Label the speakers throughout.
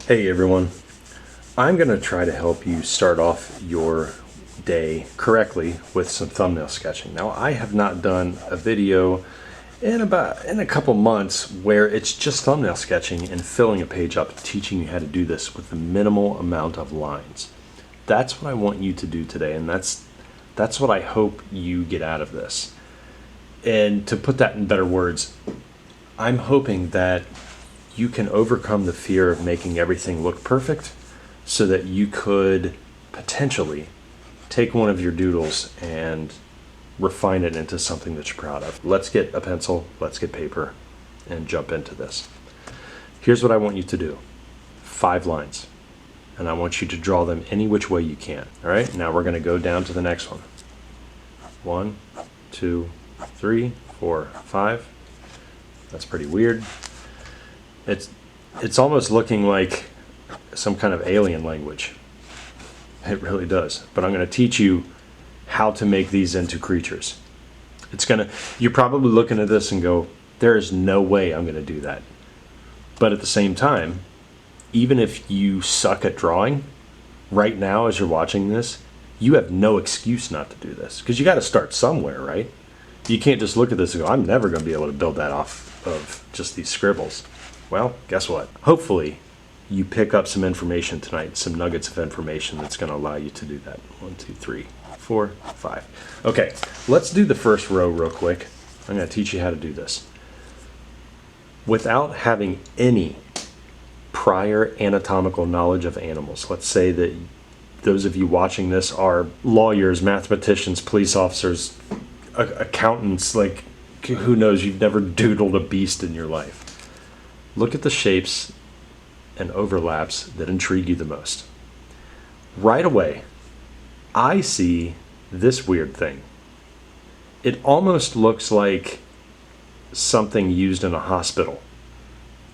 Speaker 1: Hey everyone, I'm going to try to help you start off your day correctly with some thumbnail sketching. Now, I have not done a video in a couple months where it's just thumbnail sketching and filling a page up, teaching you how to do this with the minimal amount of lines. That's what I want you to do today, and that's what I hope you get out of this. And to put that in better words, I'm hoping that you can overcome the fear of making everything look perfect so that you could potentially take one of your doodles and refine it into something that you're proud of. Let's get a pencil, let's get paper, and jump into this. Here's what I want you to do. 5 lines. And I want you to draw them any which way you can. All right, now we're going to go down to the next one. 1, 2, 3, 4, 5. That's pretty weird. It's almost looking like some kind of alien language. It really does. But I'm going to teach you how to make these into creatures. You're probably looking at this and go, there is no way I'm going to do that. But at the same time, even if you suck at drawing, right now as you're watching this, you have no excuse not to do this. Because you got to start somewhere, right? You can't just look at this and go, I'm never going to be able to build that off of just these scribbles. Well, guess what? Hopefully you pick up some information tonight, some nuggets of information that's going to allow you to do that. 1, 2, 3, 4, 5. Okay, let's do the first row real quick. I'm going to teach you how to do this. Without having any prior anatomical knowledge of animals, let's say that those of you watching this are lawyers, mathematicians, police officers, accountants, like who knows, you've never doodled a beast in your life. Look at the shapes and overlaps that intrigue you the most. Right away, I see this weird thing. It almost looks like something used in a hospital,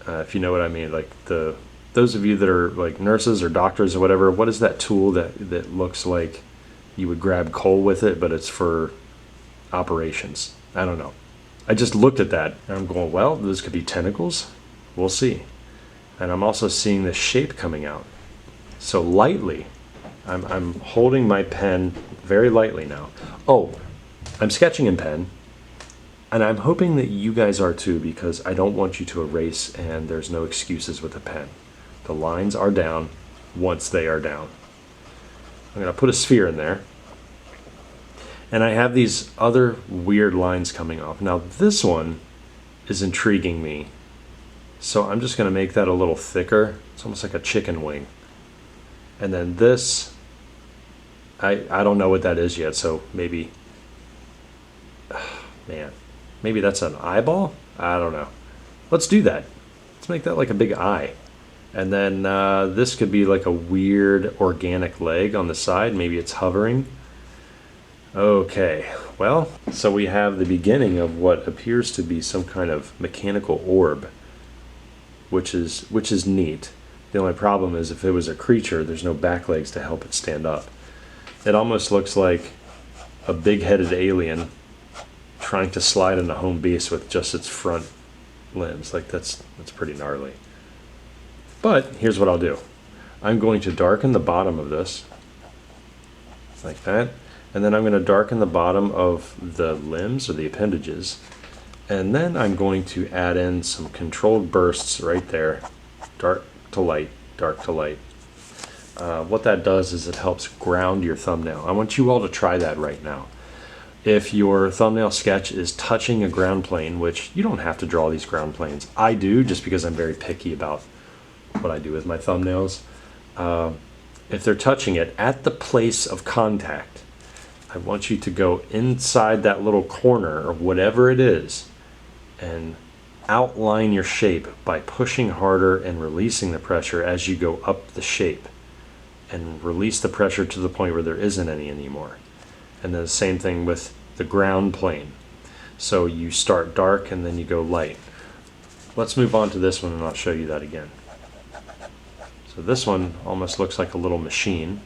Speaker 1: if you know what I mean. Like those of you that are like nurses or doctors or whatever, what is that tool that looks like you would grab coal with it, but it's for operations? I don't know. I just looked at that and I'm going, well, those could be tentacles. We'll see. And I'm also seeing the shape coming out. So lightly, I'm holding my pen very lightly now. Oh, I'm sketching in pen. And I'm hoping that you guys are too, because I don't want you to erase, and there's no excuses with a pen. The lines are down once they are down. I'm going to put a sphere in there. And I have these other weird lines coming off. Now this one is intriguing me. So I'm just going to make that a little thicker. It's almost like a chicken wing. And then this, I don't know what that is yet, so maybe, man, maybe that's an eyeball? I don't know. Let's do that. Let's make that like a big eye. And then this could be like a weird organic leg on the side. Maybe it's hovering. Okay, well, so we have the beginning of what appears to be some kind of mechanical orb, which is neat. The only problem is if it was a creature, there's no back legs to help it stand up. It almost looks like a big-headed alien trying to slide into home base with just its front limbs. Like that's pretty gnarly. But here's what I'll do. I'm going to darken the bottom of this like that. And then I'm going to darken the bottom of the limbs or the appendages. And then I'm going to add in some controlled bursts right there. Dark to light, dark to light. What that does is it helps ground your thumbnail. I want you all to try that right now. If your thumbnail sketch is touching a ground plane, which you don't have to draw these ground planes. I do, just because I'm very picky about what I do with my thumbnails. If they're touching it at the place of contact, I want you to go inside that little corner or whatever it is and outline your shape by pushing harder and releasing the pressure as you go up the shape, and release the pressure to the point where there isn't any anymore. And then the same thing with the ground plane. So you start dark and then you go light. Let's move on to this one and I'll show you that again. So this one almost looks like a little machine.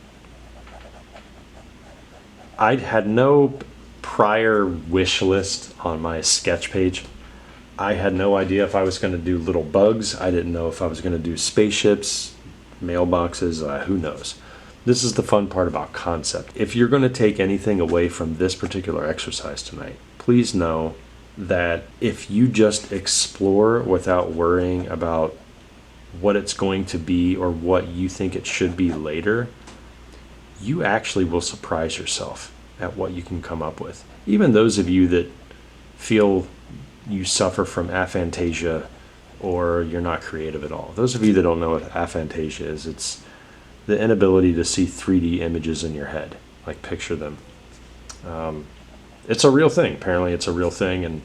Speaker 1: I had no prior wish list on my sketch page. I had no idea if I was going to do little bugs. I didn't know if I was going to do spaceships, mailboxes, who knows. This is the fun part about concept. If you're going to take anything away from this particular exercise tonight, please know that if you just explore without worrying about what it's going to be or what you think it should be later, you actually will surprise yourself at what you can come up with. Even those of you that feel you suffer from aphantasia or you're not creative at all. Those of you that don't know what aphantasia is, it's the inability to see 3D images in your head, like picture them. It's a real thing. Apparently it's a real thing. And,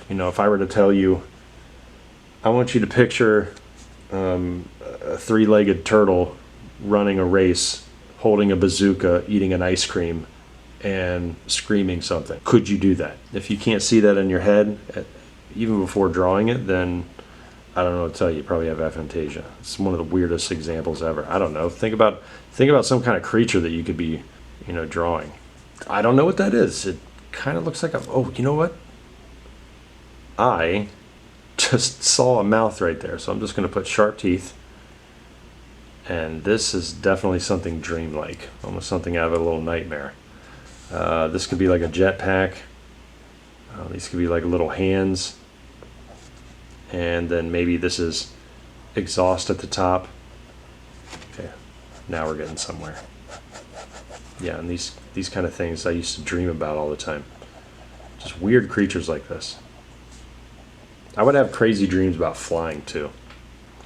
Speaker 1: if I were to tell you, I want you to picture a three-legged turtle running a race, holding a bazooka, eating an ice cream, and screaming something. Could you do that? If you can't see that in your head, even before drawing it, then I don't know what to tell you. You probably have aphantasia. It's one of the weirdest examples ever. I don't know. Think about some kind of creature that you could be, drawing. I don't know what that is. It kind of looks like oh, you know what? I just saw a mouth right there, so I'm just going to put sharp teeth. And this is definitely something dreamlike, almost something out of a little nightmare. This could be like a jetpack. These could be like little hands. And then maybe this is exhaust at the top. Okay, now we're getting somewhere. Yeah, and these kind of things I used to dream about all the time. Just weird creatures like this. I would have crazy dreams about flying too.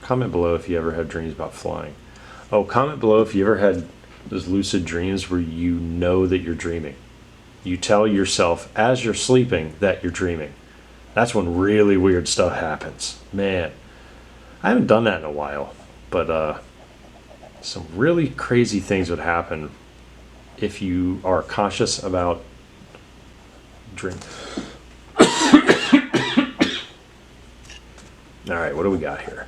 Speaker 1: Comment below if you ever had dreams about flying. Oh, comment below if you ever had those lucid dreams where you know that you're dreaming. You tell yourself as you're sleeping that you're dreaming. That's when really weird stuff happens. Man, I haven't done that in a while, but some really crazy things would happen if you are conscious about dreaming. All right, what do we got here?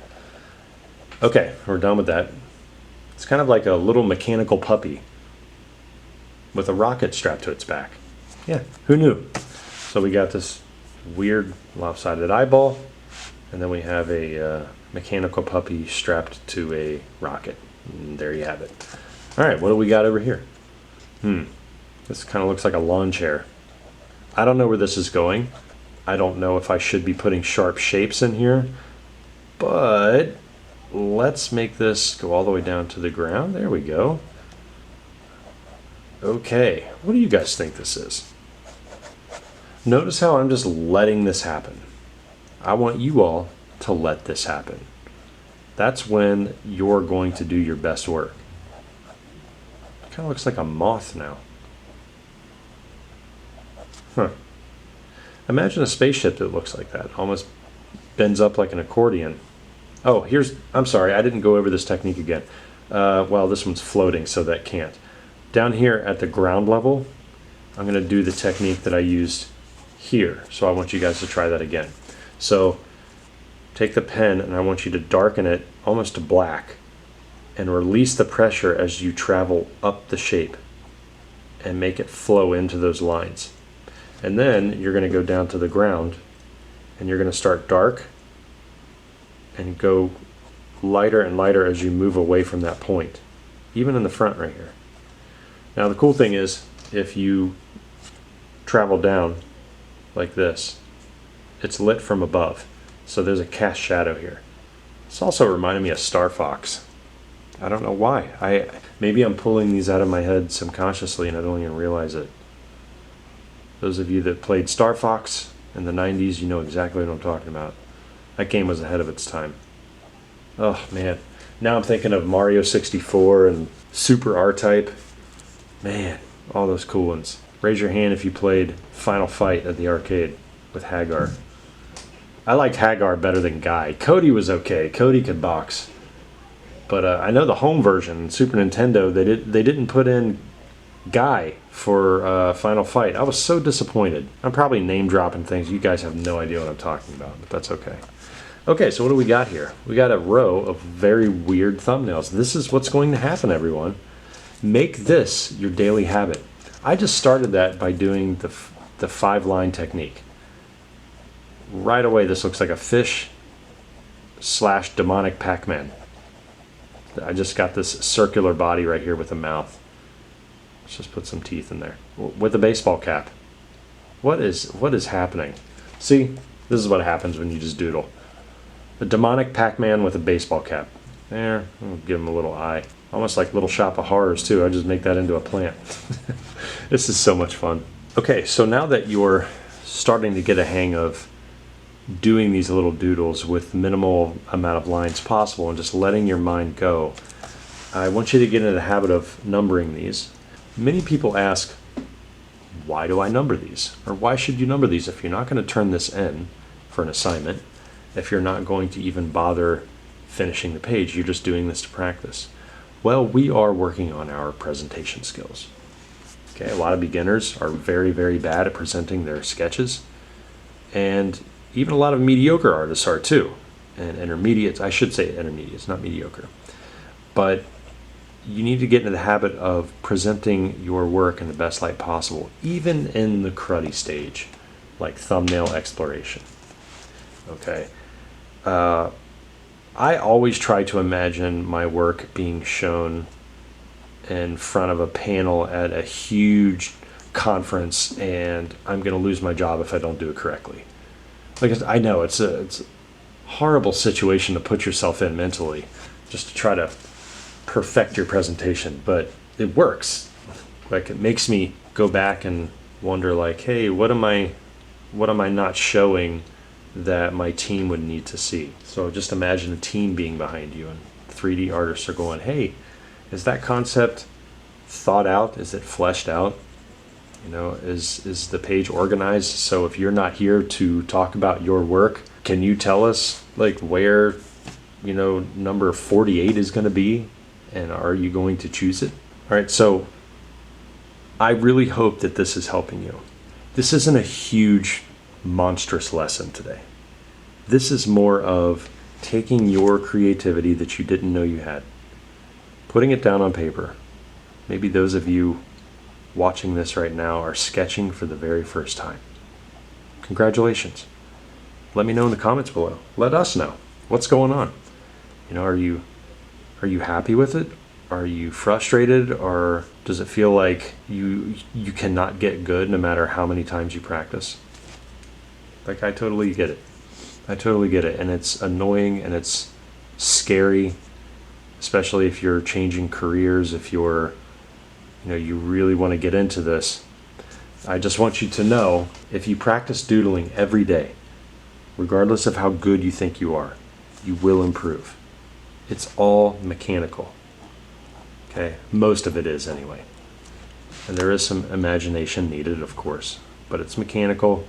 Speaker 1: Okay, we're done with that. It's kind of like a little mechanical puppy with a rocket strapped to its back. Yeah, who knew? So we got this weird lopsided eyeball, and then we have a mechanical puppy strapped to a rocket. And there you have it. All right, what do we got over here? This kind of looks like a lawn chair. I don't know where this is going. I don't know if I should be putting sharp shapes in here, but let's make this go all the way down to the ground. There we go. Okay, what do you guys think this is? Notice how I'm just letting this happen. I want you all to let this happen. That's when you're going to do your best work. It kind of looks like a moth now. Huh. Imagine a spaceship that looks like that. Almost bends up like an accordion. Oh, I'm sorry, I didn't go over this technique again. Well, this one's floating, so that can't. Down here at the ground level, I'm going to do the technique that I used here. So I want you guys to try that again. So take the pen and I want you to darken it almost to black and release the pressure as you travel up the shape and make it flow into those lines. And then you're going to go down to the ground and you're going to start dark and go lighter and lighter as you move away from that point, even in the front right here. Now the cool thing is, if you travel down like this, it's lit from above, so there's a cast shadow here. This also reminded me of Star Fox. I don't know why. Maybe I'm pulling these out of my head subconsciously and I don't even realize it. Those of you that played Star Fox in the 90s, you know exactly what I'm talking about. That game was ahead of its time. Oh man, now I'm thinking of Mario 64 and Super R-Type. Man, all those cool ones. Raise your hand if you played Final Fight at the arcade with Hagar. I liked Hagar better than Guy. Cody was okay. Cody could box. But I know the home version, Super Nintendo, they didn't put in Guy for Final Fight. I was so disappointed. I'm probably name dropping things. You guys have no idea what I'm talking about, but that's okay. Okay, so what do we got here? We got a row of very weird thumbnails. This is what's going to happen, everyone. Make this your daily habit. I just started that by doing the 5-line technique. Right away, this looks like a fish / demonic Pac-Man. I just got this circular body right here with a mouth. Let's just put some teeth in there with a baseball cap. What is happening? See, this is what happens when you just doodle. A demonic Pac-Man with a baseball cap. There, I'll give him a little eye. Almost like Little Shop of Horrors too. I just make that into a plant. This is so much fun. Okay, so now that you're starting to get a hang of doing these little doodles with minimal amount of lines possible and just letting your mind go, I want you to get into the habit of numbering these. Many people ask, why do I number these? Or why should you number these if you're not going to turn this in for an assignment, if you're not going to even bother finishing the page, you're just doing this to practice. Well, we are working on our presentation skills. Okay, a lot of beginners are very, very bad at presenting their sketches, and even a lot of mediocre artists are too, and intermediates, I should say intermediates, not mediocre. But you need to get into the habit of presenting your work in the best light possible, even in the cruddy stage, like thumbnail exploration. Okay. I always try to imagine my work being shown in front of a panel at a huge conference, and I'm going to lose my job if I don't do it correctly. Like, I know it's a horrible situation to put yourself in mentally, just to try to perfect your presentation, but it works. Like, it makes me go back and wonder, like, hey, what am I not showing that my team would need to see? So just imagine a team being behind you, and 3D artists are going, hey, is that concept thought out? Is it fleshed out? You know, is the page organized? So if you're not here to talk about your work, can you tell us like where, you know, number 48 is going to be? And are you going to choose it? All right, so I really hope that this is helping you. This isn't a huge, monstrous lesson today. This is more of taking your creativity that you didn't know you had, putting it down on paper. Maybe those of you watching this right now are sketching for the very first time. Congratulations. Let me know in the comments below. Let us know what's going on. You know, are you happy with it? Are you frustrated? Or does it feel like you cannot get good no matter how many times you practice? Like, I totally get it. I totally get it. And it's annoying and it's scary, especially if you're changing careers, if you're, you know, you really want to get into this. I just want you to know, if you practice doodling every day, regardless of how good you think you are, you will improve. It's all mechanical. Okay, most of it is anyway. And there is some imagination needed, of course, but it's mechanical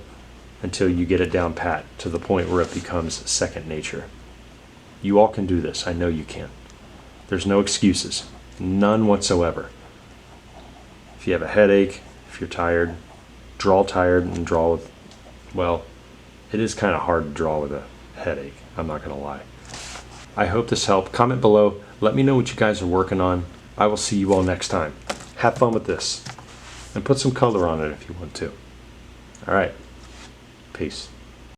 Speaker 1: until you get it down pat to the point where it becomes second nature. You all can do this. I know you can. There's no excuses, none whatsoever. If you have a headache, if you're tired, draw tired and draw with, well, it is kind of hard to draw with a headache, I'm not going to lie. I hope this helped. Comment below. Let me know what you guys are working on. I will see you all next time. Have fun with this. And put some color on it if you want to. All right. Peace.